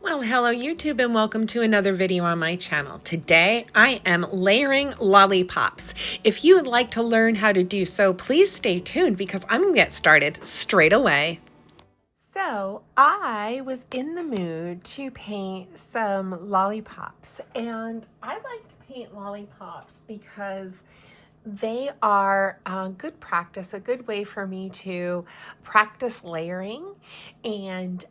Well, hello YouTube and welcome to another video on my channel. Today I am layering lollipops. If you would like to learn how to do so, please stay tuned because I'm going to get started straight away. So I was in the mood to paint some lollipops, and I like to paint lollipops because they are good practice, a good way for me to practice layering, and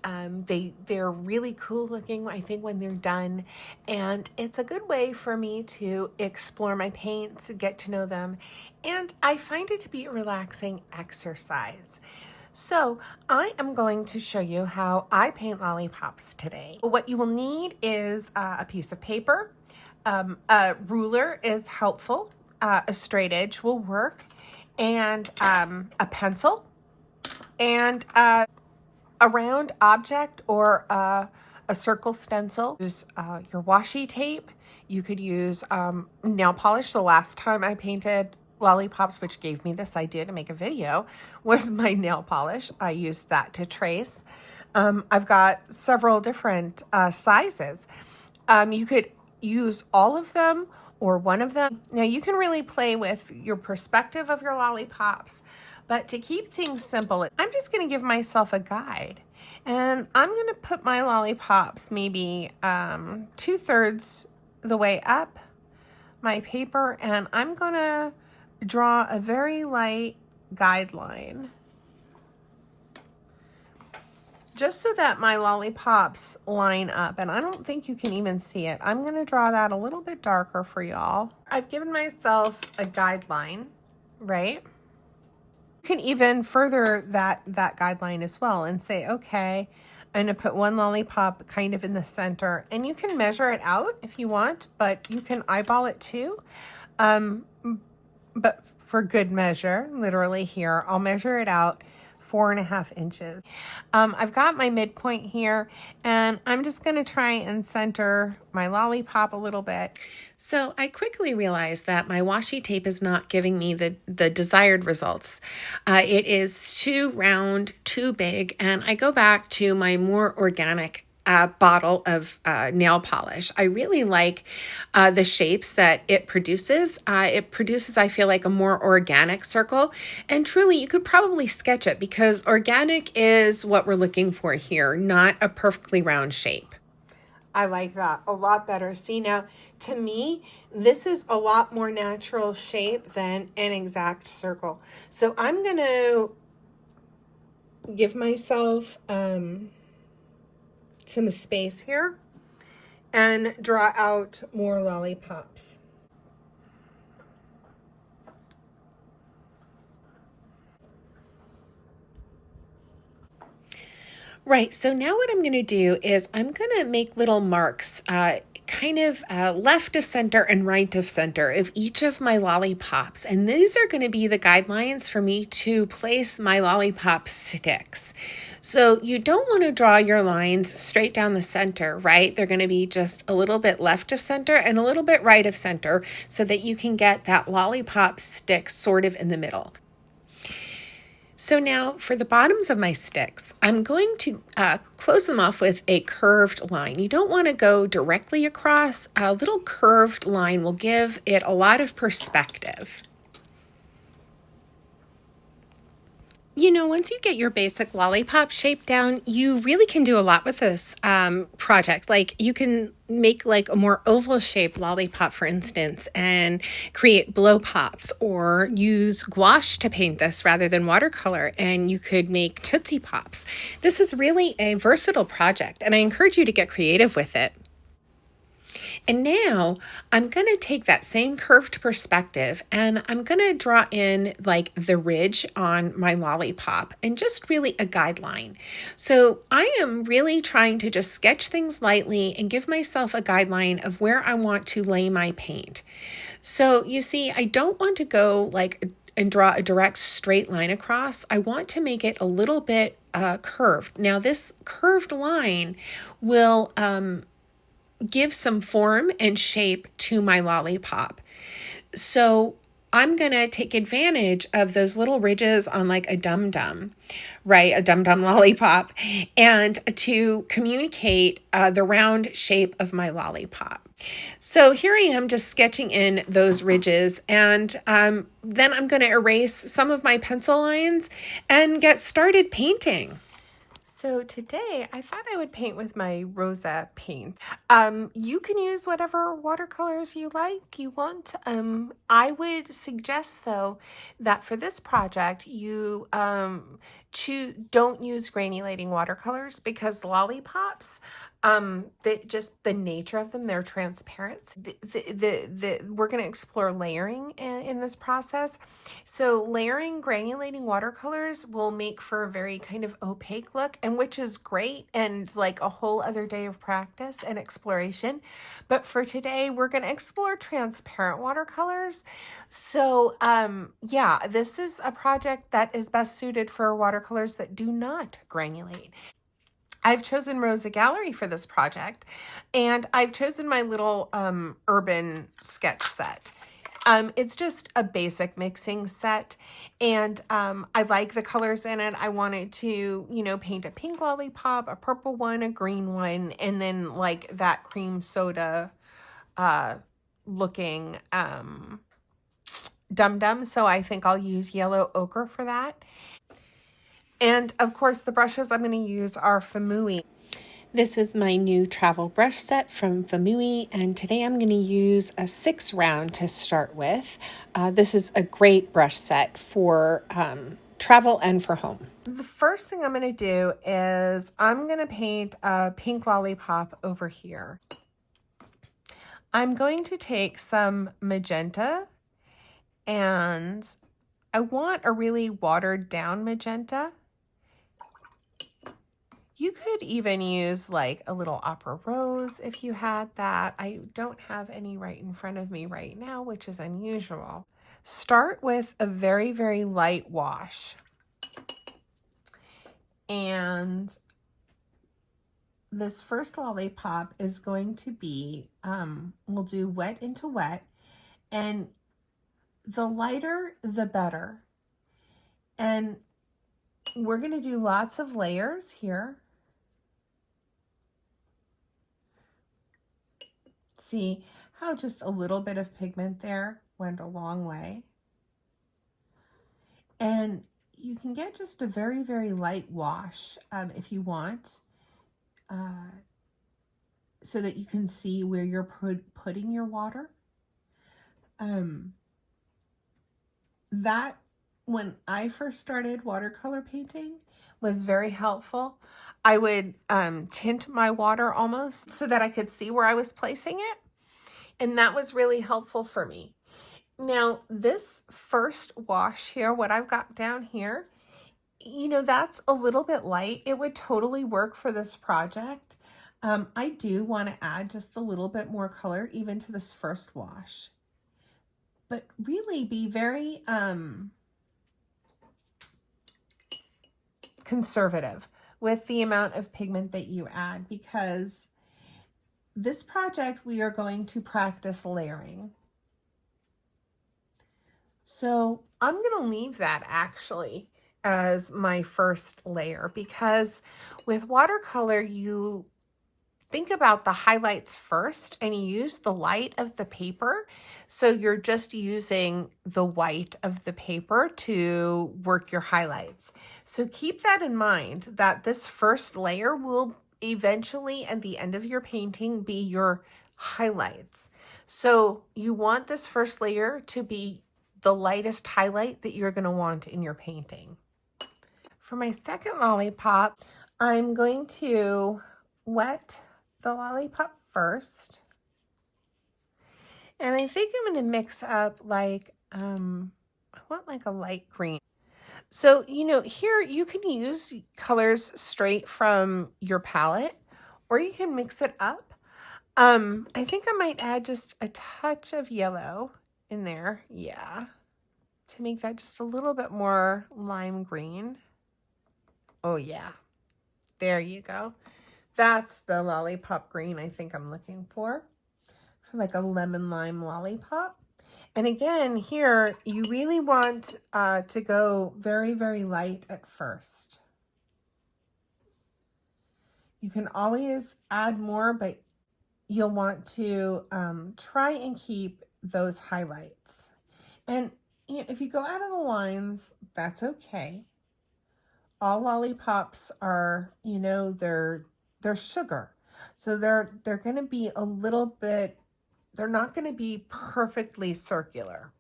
they're really cool looking, I think, when they're done, and it's a good way for me to explore my paints, get to know them, and I find it to be a relaxing exercise. So I am going to show you how I paint lollipops today. What you will need is a piece of paper. A ruler is helpful. A straight edge will work, and a pencil, and a round object or a circle stencil. Use your washi tape. You could use nail polish. The last time I painted lollipops, which gave me this idea to make a video, was my nail polish. I used that to trace. I've got several different sizes. You could use all of them or one of them. Now you can really play with your perspective of your lollipops, but to keep things simple, I'm just going to give myself a guide, and I'm going to put my lollipops maybe 2/3 the way up my paper, and I'm going to draw a very light guideline just so that my lollipops line up, and I don't think you can even see it. I'm going to draw that a little bit darker for y'all. I've given myself a guideline, right? You can even further that guideline as well and say, okay, I'm going to put one lollipop kind of in the center, and you can measure it out if you want, but you can eyeball it too. But for good measure, literally here, I'll measure it out 4.5 inches. I've got my midpoint here, and I'm just going to try and center my lollipop a little bit. So I quickly realized that my washi tape is not giving me the desired results. It is too round, too big, and I go back to my more organic bottle of nail polish. I really like the shapes that it produces. I feel like, a more organic circle. And truly, you could probably sketch it because organic is what we're looking for here, not a perfectly round shape. I like that a lot better. See, now, to me, this is a lot more natural shape than an exact circle. So I'm going to give myself some space here and draw out more lollipops. Right, so now what I'm going to do is I'm going to make little marks kind of left of center and right of center of each of my lollipops. And these are going to be the guidelines for me to place my lollipop sticks. So you don't want to draw your lines straight down the center, right? They're going to be just a little bit left of center and a little bit right of center so that you can get that lollipop stick sort of in the middle. So now for the bottoms of my sticks, I'm going to close them off with a curved line. You don't want to go directly across. A little curved line will give it a lot of perspective. You know, once you get your basic lollipop shape down, you really can do a lot with this project. Like, you can make like a more oval shaped lollipop, for instance, and create blow pops, or use gouache to paint this rather than watercolor, and you could make Tootsie Pops. This is really a versatile project, and I encourage you to get creative with it. And now I'm going to take that same curved perspective and I'm going to draw in like the ridge on my lollipop and just really a guideline. So I am really trying to just sketch things lightly and give myself a guideline of where I want to lay my paint. So you see, I don't want to go like and draw a direct straight line across. I want to make it a little bit curved. Now this curved line will give some form and shape to my lollipop. So I'm going to take advantage of those little ridges on like a dum-dum, right? A dum-dum lollipop, and to communicate the round shape of my lollipop. So here I am just sketching in those ridges, and then I'm going to erase some of my pencil lines and get started painting. So today I thought I would paint with my Rosa paint. You can use whatever watercolors you want. I would suggest though that for this project you don't use granulating watercolors, because lollipops, just the nature of them, they're transparent. We're going to explore layering in this process. So layering granulating watercolors will make for a very kind of opaque look, and which is great and like a whole other day of practice and exploration. But for today, we're going to explore transparent watercolors. So yeah, this is a project that is best suited for watercolors that do not granulate. I've chosen Rosa Gallery for this project, and I've chosen my little urban sketch set. It's just a basic mixing set, and I like the colors in it. I wanted to, paint a pink lollipop, a purple one, a green one, and then like that cream soda looking dum-dum. So I think I'll use yellow ochre for that. And of course, the brushes I'm going to use are Famui. This is my new travel brush set from Famui, and today I'm going to use a 6 round to start with. This is a great brush set for travel and for home. The first thing I'm going to do is I'm going to paint a pink lollipop over here. I'm going to take some magenta, and I want a really watered down magenta. You could even use like a little opera rose if you had that. I don't have any right in front of me right now, which is unusual. Start with a very, very light wash. And this first lollipop is going to be, we'll do wet into wet. And the lighter, the better. And we're going to do lots of layers here. See how just a little bit of pigment there went a long way. And you can get just a very, very light wash if you want, so that you can see where you're putting your water. That, when I first started watercolor painting, was very helpful. I would tint my water almost so that I could see where I was placing it. And that was really helpful for me. Now, this first wash here, what I've got down here, that's a little bit light. It would totally work for this project. I do want to add just a little bit more color even to this first wash. But really be very conservative with the amount of pigment that you add, because this project we are going to practice layering. So I'm going to leave that actually as my first layer, because with watercolor you think about the highlights first and you use the light of the paper. So you're just using the white of the paper to work your highlights. So keep that in mind, that this first layer will eventually at the end of your painting be your highlights. So you want this first layer to be the lightest highlight that you're going to want in your painting. For my second lollipop, I'm going to wet the lollipop first. And I think I'm going to mix up like, I want like a light green. So, here you can use colors straight from your palette, or you can mix it up. I think I might add just a touch of yellow in there. Yeah. To make that just a little bit more lime green. Oh yeah. There you go. That's the lollipop green I think I'm looking for like a lemon lime lollipop. And again, here, you really want to go very, very light at first. You can always add more, but you'll want to try and keep those highlights. And you know, if you go out of the lines, that's okay. All lollipops are, you know, they're sugar. So they're going to be a little bit, they're not going to be perfectly circular.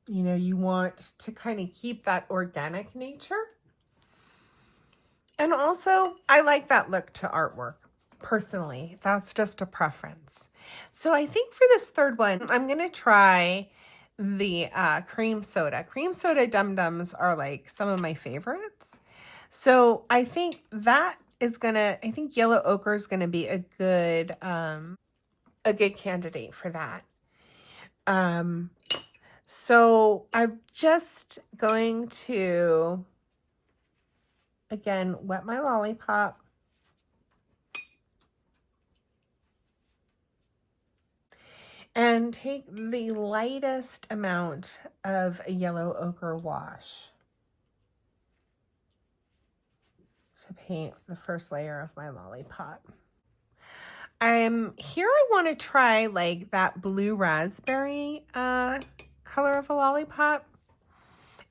You know, you want to kind of keep that organic nature. And also, I like that look to artwork. Personally, that's just a preference. So I think for this third one, I'm going to try the cream soda. Cream soda dum-dums are like some of my favorites. So I think that is going to, I think yellow ochre is going to be a good candidate for that. So I'm just going to, again, wet my lollipop. And take the lightest amount of a yellow ochre wash to paint the first layer of my lollipop. Here I want to try like that blue raspberry color of a lollipop,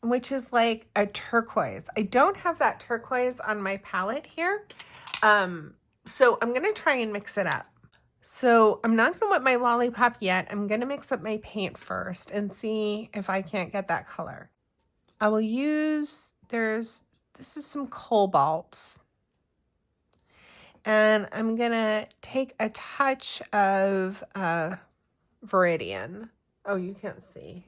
which is like a turquoise. I don't have that turquoise on my palette here. So I'm going to try and mix it up. So I'm not going to wet my lollipop yet. I'm going to mix up my paint first and see if I can't get that color. I will use, this is some cobalt. And I'm going to take a touch of Viridian. Oh, you can't see.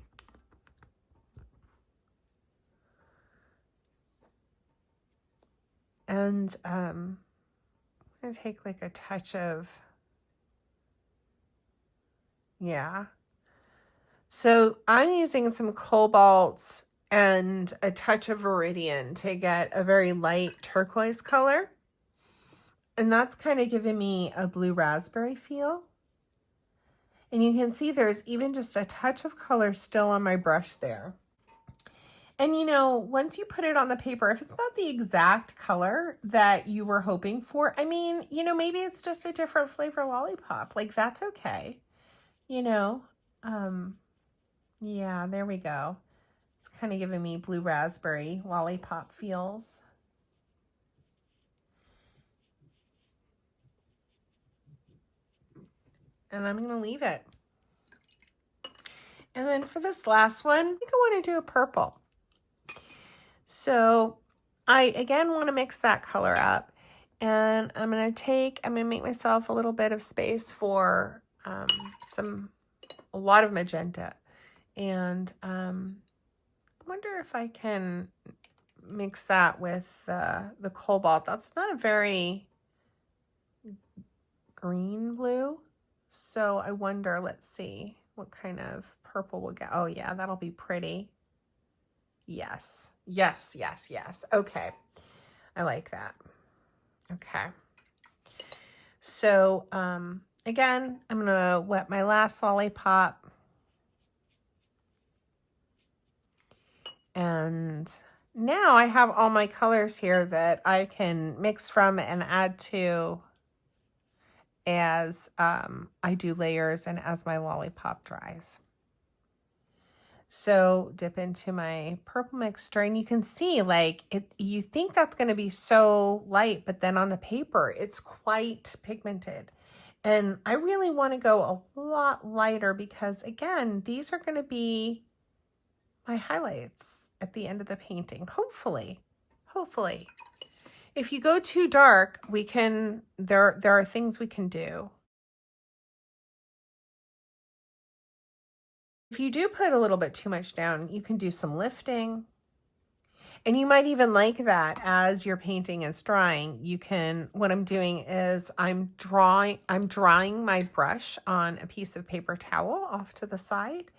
And I'm going to take like a touch of, yeah. So I'm using some cobalt and a touch of Viridian to get a very light turquoise color. And that's kind of giving me a blue raspberry feel. And you can see there's even just a touch of color still on my brush there. And you know, once you put it on the paper, if it's not the exact color that you were hoping for, I mean, you know, maybe it's just a different flavor lollipop. Like, that's okay. You know, yeah, there we go. It's kind of giving me blue raspberry lollipop feels. And I'm going to leave it. And then for this last one, I think I want to do a purple. So I, again, want to mix that color up. And I'm going to make myself a little bit of space for a lot of magenta. And I wonder if I can mix that with the cobalt. That's not a very green blue. So I wonder, let's see what kind of purple we'll get. Oh yeah, that'll be pretty. Yes, yes, yes, yes. Okay, I like that. Okay. So again, I'm gonna wet my last lollipop. And now I have all my colors here that I can mix from and add to as I do layers and as my lollipop dries. So dip into my purple mixture and you can see like you think that's going to be so light, but then on the paper it's quite pigmented. And I really want to go a lot lighter because again, these are going to be my highlights at the end of the painting. Hopefully. If you go too dark, there are things we can do. If you do put a little bit too much down, you can do some lifting. And you might even like that as your painting is drying. What I'm doing is I'm drying my brush on a piece of paper towel off to the side.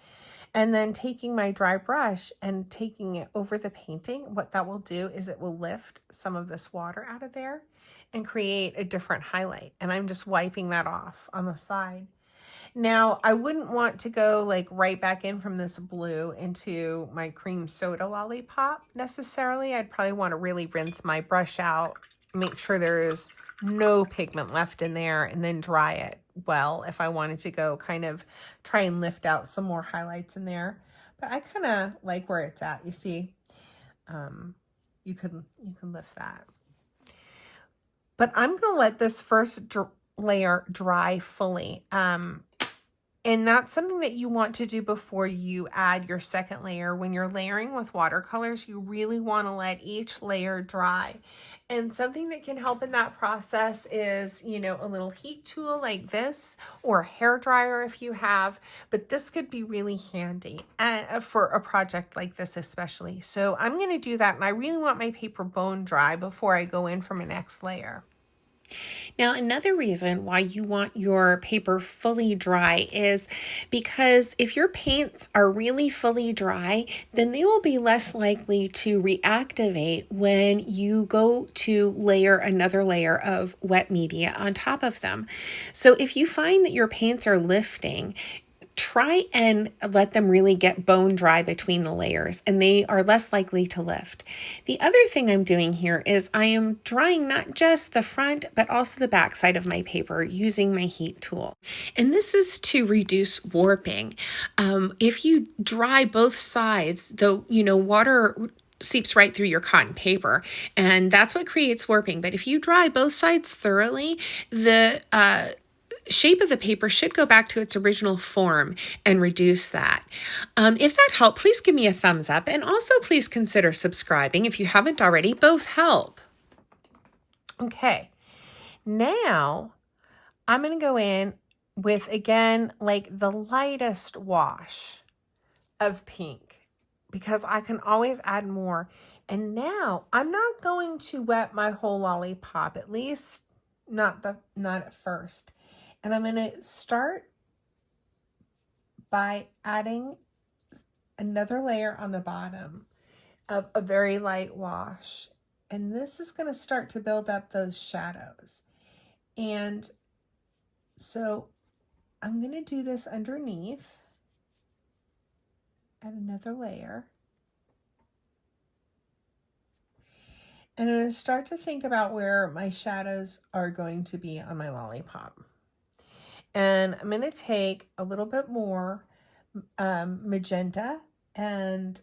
And then taking my dry brush and taking it over the painting, what that will do is it will lift some of this water out of there and create a different highlight. And I'm just wiping that off on the side. Now, I wouldn't want to go like right back in from this blue into my cream soda lollipop necessarily. I'd probably want to really rinse my brush out, make sure there's no pigment left in there, and then dry it well if I wanted to go kind of try and lift out some more highlights in there. But I kind of like where it's at. You see, you can lift that. But I'm going to let this first layer dry fully. And that's something that you want to do before you add your second layer. When you're layering with watercolors, you really want to let each layer dry. And something that can help in that process is, you know, a little heat tool like this, or a hair dryer if you have. But this could be really handy for a project like this especially. So I'm going to do that, and I really want my paper bone dry before I go in for my next layer. Now, another reason why you want your paper fully dry is because if your paints are really fully dry, then they will be less likely to reactivate when you go to layer another layer of wet media on top of them. So if you find that your paints are lifting, try and let them really get bone dry between the layers, and they are less likely to lift. The other thing I'm doing here is I am drying not just the front, but also the back side of my paper using my heat tool. And this is to reduce warping. If you dry both sides, water seeps right through your cotton paper, and that's what creates warping. But if you dry both sides thoroughly, the shape of the paper should go back to its original form and reduce that. If that helped, please give me a thumbs up, and also please consider subscribing if you haven't already. Both help. Okay, now I'm going to go in with, again, like the lightest wash of pink, because I can always add more. And now I'm not going to wet my whole lollipop, at least not at first. And I'm going to start by adding another layer on the bottom of a very light wash. And this is going to start to build up those shadows. And so I'm going to do this underneath. Add another layer. And I'm going to start to think about where my shadows are going to be on my lollipop. And I'm going to take a little bit more magenta, and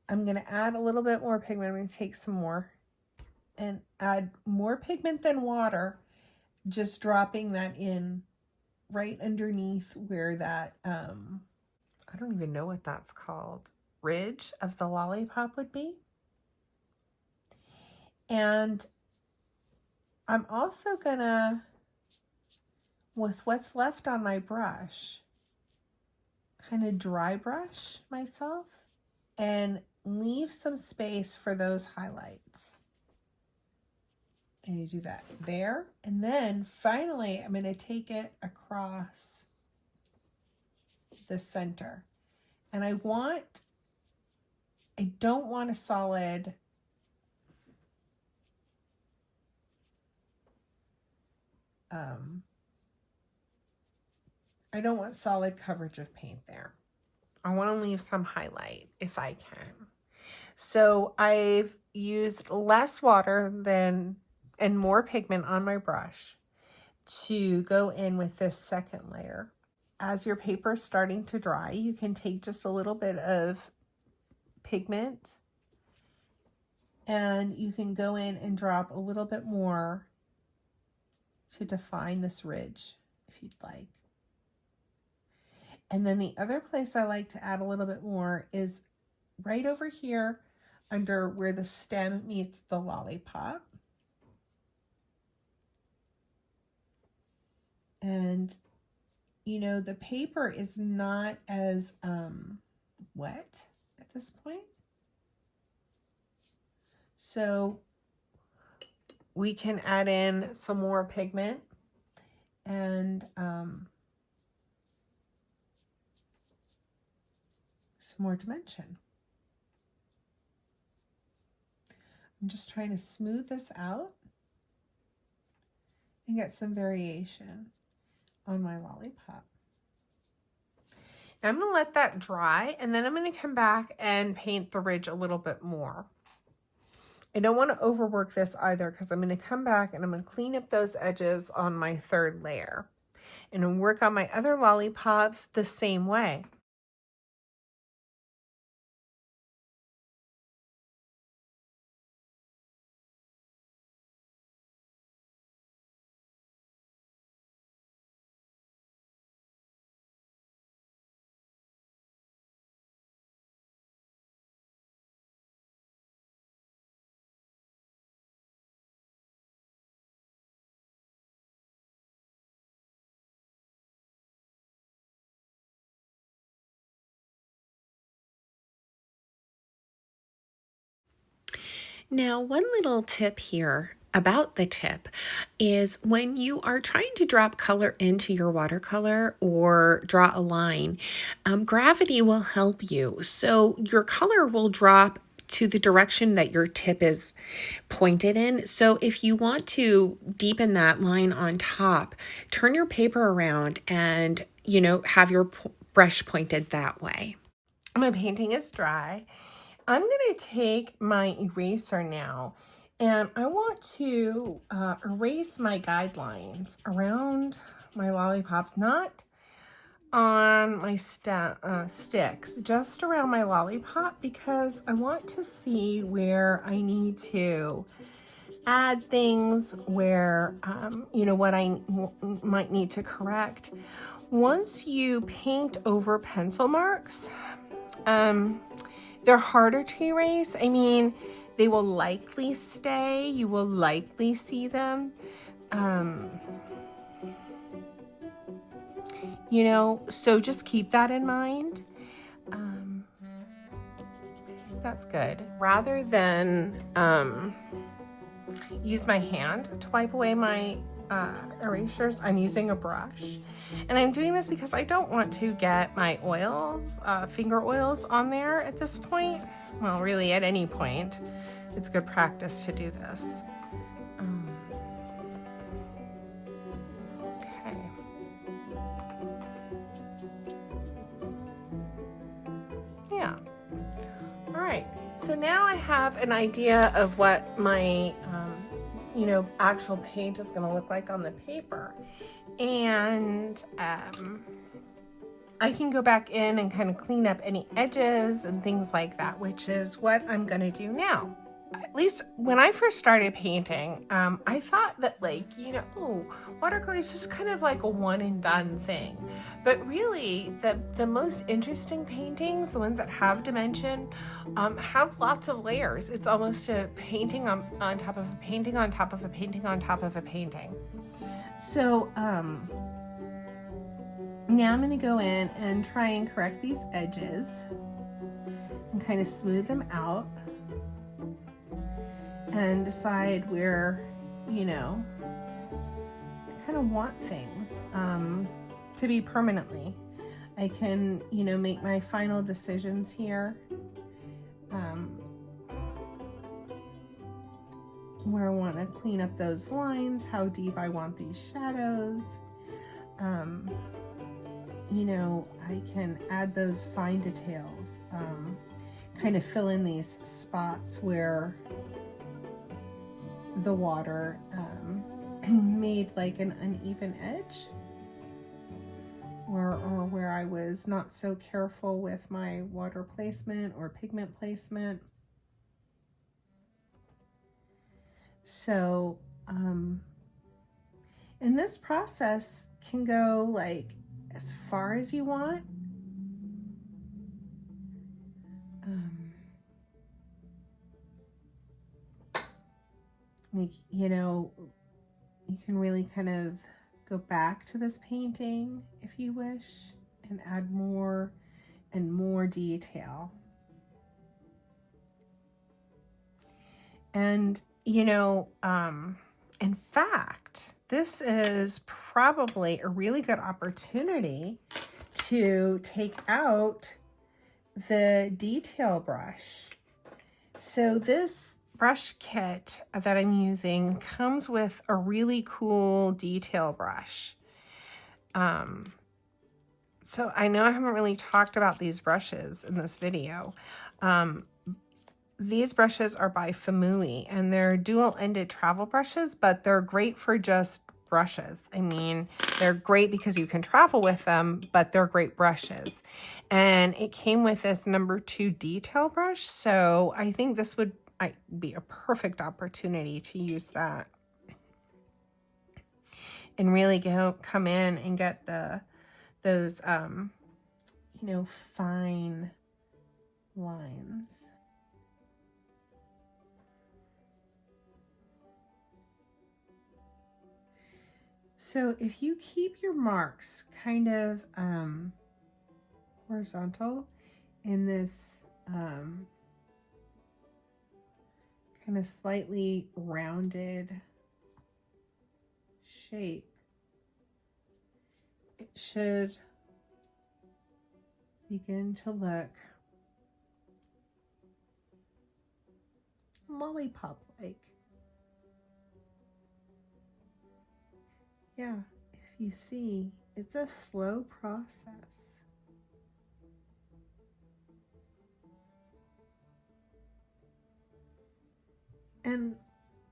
I'm going to add a little bit more pigment. I'm going to take some more and add more pigment than water, just dropping that in right underneath where that, I don't even know what that's called, ridge of the lollipop would be. And I'm also going to, with what's left on my brush, kind of dry brush myself and leave some space for those highlights. And you do that there. And then finally, I'm going to take it across the center. And I don't want a solid I don't want solid coverage of paint there. I want to leave some highlight if I can. So I've used less water and more pigment on my brush to go in with this second layer. As your paper is starting to dry, you can take just a little bit of pigment and you can go in and drop a little bit more to define this ridge if you'd like. And then the other place I like to add a little bit more is right over here under where the stem meets the lollipop. And, you know, the paper is not as wet at this point. So we can add in some more pigment and some more dimension. I'm just trying to smooth this out and get some variation on my lollipop. I'm going to let that dry, and then I'm going to come back and paint the ridge a little bit more. I don't want to overwork this either, because I'm going to come back and I'm going to clean up those edges on my third layer and work on my other lollipops the same way. Now, one little tip here about the tip is when you are trying to drop color into your watercolor or draw a line, gravity will help you. So your color will drop to the direction that your tip is pointed in. So if you want to deepen that line on top, turn your paper around and, have your brush pointed that way. My painting is dry. I'm going to take my eraser now, and I want to erase my guidelines around my lollipops, not on my sticks, just around my lollipop, because I want to see where I need to add things, where, what I might need to correct. Once you paint over pencil marks, they're harder to erase. I mean, they will likely stay. You will likely see them. So just keep that in mind. That's good. Rather than use my hand to wipe away my erasures, I'm using a brush. And I'm doing this because I don't want to get my oils, finger oils on there at this point. Well, really at any point, it's good practice to do this. Okay. Yeah. All right. So now I have an idea of what my, actual paint is going to look like on the paper. And I can go back in and kind of clean up any edges and things like that, which is what I'm going to do now. At least when I first started painting, I thought that watercolor is just kind of like a one and done thing. But really, the most interesting paintings, the ones that have dimension, have lots of layers. It's almost a painting on top of a painting on top of a painting on top of a painting. So now I'm going to go in and try and correct these edges and kind of smooth them out and decide where, I kind of want things to be permanently. I can, make my final decisions here. Where I want to clean up those lines, how deep I want these shadows. I can add those fine details, kind of fill in these spots where the water made like an uneven edge, or where I was not so careful with my water placement or pigment placement. So, and this process can go like as far as you want. You can really kind of go back to this painting if you wish and add more and more detail. And, in fact, this is probably a really good opportunity to take out the detail brush. So this brush kit that I'm using comes with a really cool detail brush. So I know I haven't really talked about these brushes in this video. These brushes are by Famui, and they're dual-ended travel brushes, but they're great for just brushes. I mean, they're great because you can travel with them, but they're great brushes. And it came with this #2 detail brush, so I think this would be a perfect opportunity to use that and really come in and get those you know, fine lines. So if you keep your marks kind of horizontal in this kind of slightly rounded shape, it should begin to look lollipop-like. Yeah, if you see, it's a slow process. And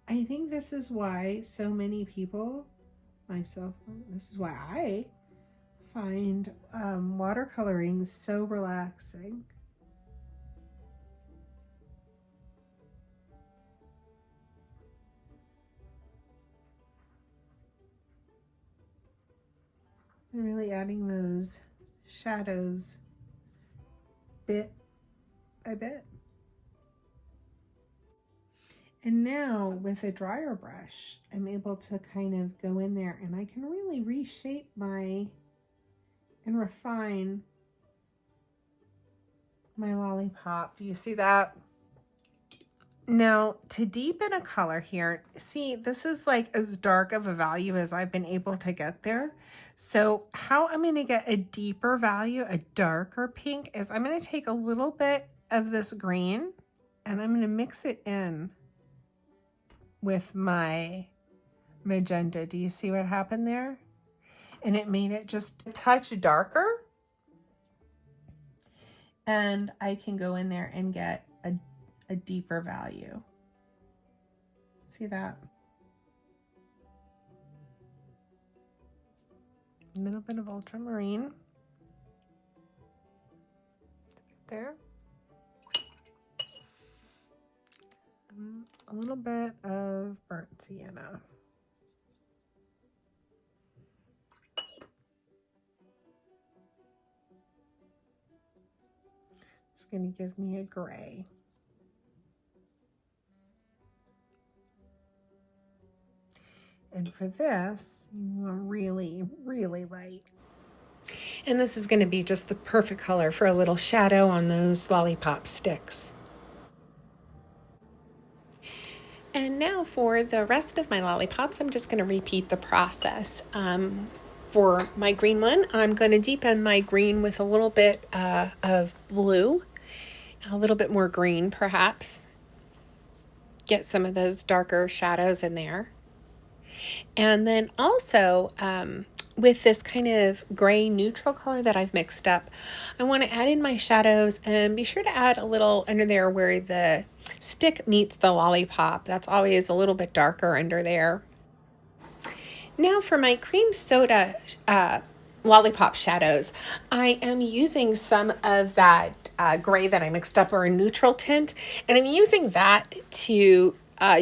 I think this is why so many people, myself, this is why I find watercoloring so relaxing. And really adding those shadows bit by bit. And now with a dryer brush, I'm able to kind of go in there and I can really reshape and refine my lollipop. Do you see that? Now, to deepen a color here, see, this is like as dark of a value as I've been able to get there. So how I'm going to get a deeper value, a darker pink, is I'm going to take a little bit of this green and I'm going to mix it in with my magenta. Do you see what happened there? And it made it just a touch darker. And I can go in there and get a deeper value. See that? A little bit of ultramarine there. A little bit of burnt sienna. It's going to give me a gray. And for this, you want really, really light. And this is going to be just the perfect color for a little shadow on those lollipop sticks. And now for the rest of my lollipops, I'm just going to repeat the process. For my green one, I'm going to deepen my green with a little bit of blue, a little bit more green perhaps. Get some of those darker shadows in there. And then also with this kind of gray neutral color that I've mixed up, I want to add in my shadows and be sure to add a little under there where the stick meets the lollipop. That's always a little bit darker under there. Now for my cream soda lollipop shadows, I am using some of that gray that I mixed up, or a neutral tint, and I'm using that to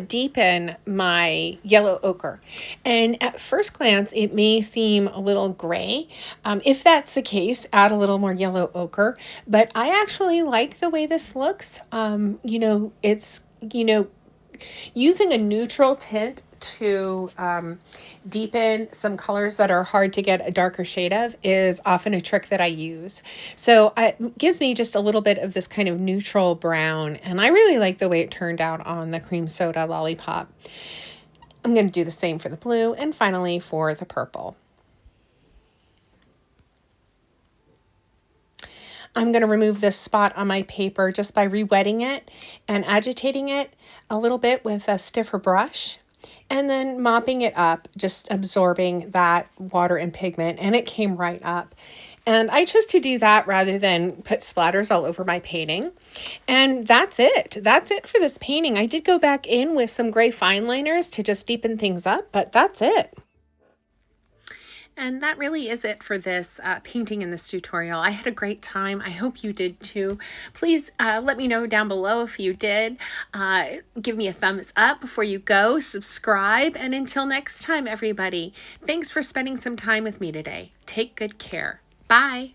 deepen my yellow ochre. And at first glance, it may seem a little gray. If that's the case, add a little more yellow ochre. But I actually like the way this looks. You know, it's, you know, using a neutral tint to deepen some colors that are hard to get a darker shade of is often a trick that I use. So it gives me just a little bit of this kind of neutral brown, and I really like the way it turned out on the cream soda lollipop. I'm going to do the same for the blue and finally for the purple. I'm going to remove this spot on my paper just by re-wetting it and agitating it a little bit with a stiffer brush. and then mopping it up, just absorbing that water and pigment, and it came right up. And I chose to do that rather than put splatters all over my painting. And that's it. That's it for this painting. I did go back in with some gray fine liners to just deepen things up, but that's it. And that really is it for this painting in this tutorial. I had a great time. I hope you did too. Please let me know down below if you did. Give me a thumbs up before you go. Subscribe. And until next time, everybody, thanks for spending some time with me today. Take good care. Bye.